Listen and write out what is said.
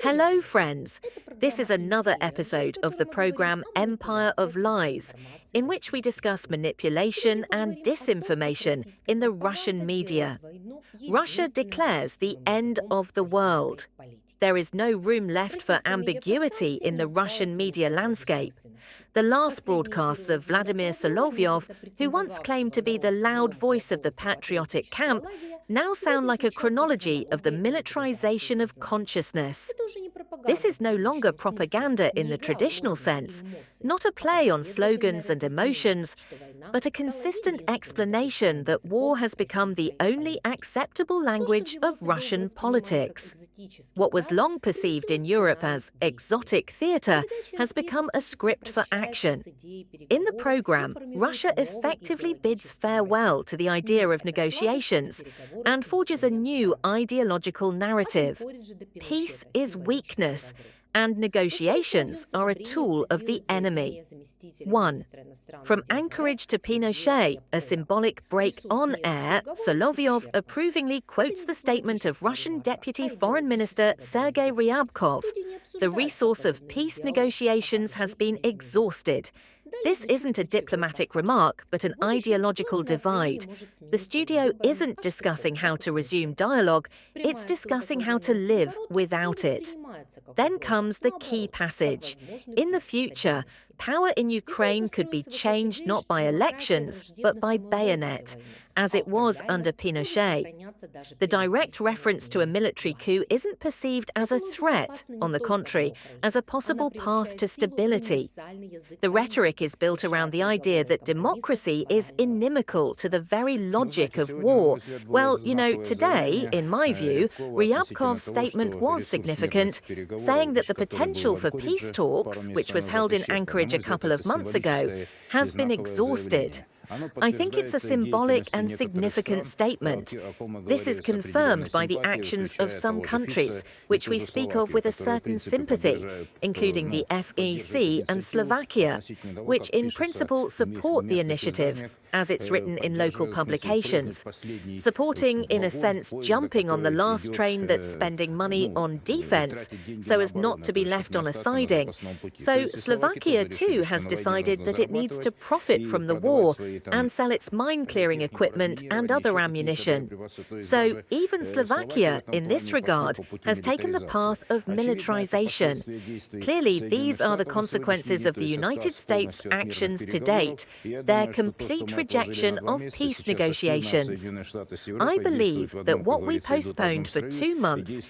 Hello, friends. This is another episode of the program Empire of Lies, in which we discuss manipulation and disinformation in the Russian media. Russia declares the end of the world. There is no room left for ambiguity in the Russian media landscape. The last broadcasts of Vladimir Solovyov, who once claimed to be the loud voice of the patriotic camp, now sound like a chronology of the militarization of consciousness. This is no longer propaganda in the traditional sense, not a play on slogans and emotions, but a consistent explanation that war has become the only acceptable language of Russian politics. What was long perceived in Europe as exotic theatre has become a script for action. In the program, Russia effectively bids farewell to the idea of negotiations and forges a new ideological narrative. Peace is weakness, and negotiations are a tool of the enemy. 1. From Anchorage to Pinochet, a symbolic break on air, Solovyov approvingly quotes the statement of Russian Deputy Foreign Minister Sergei Ryabkov: "The resource of peace negotiations has been exhausted." This isn't a diplomatic remark, but an ideological divide. The studio isn't discussing how to resume dialogue, it's discussing how to live without it. Then comes the key passage. In the future, power in Ukraine could be changed not by elections, but by bayonet, as it was under Pinochet. The direct reference to a military coup isn't perceived as a threat, on the contrary, as a possible path to stability. The rhetoric is built around the idea that democracy is inimical to the very logic of war. Well, today, in my view, Ryabkov's statement was significant, saying that the potential for peace talks, which was held in Anchorage a couple of months ago, has been exhausted. I think it's a symbolic and significant statement. This is confirmed by the actions of some countries, which we speak of with a certain sympathy, including the FEC and Slovakia, which in principle support the initiative, as it's written in local publications. Supporting, in a sense, jumping on the last train that's spending money on defense, so as not to be left on a siding. So Slovakia, too, has decided that it needs to profit from the war and sell its mine-clearing equipment and other ammunition. So even Slovakia, in this regard, has taken the path of militarization. Clearly, these are the consequences of the United States' actions to date, their complete rejection of peace negotiations. I believe that what we postponed for 2 months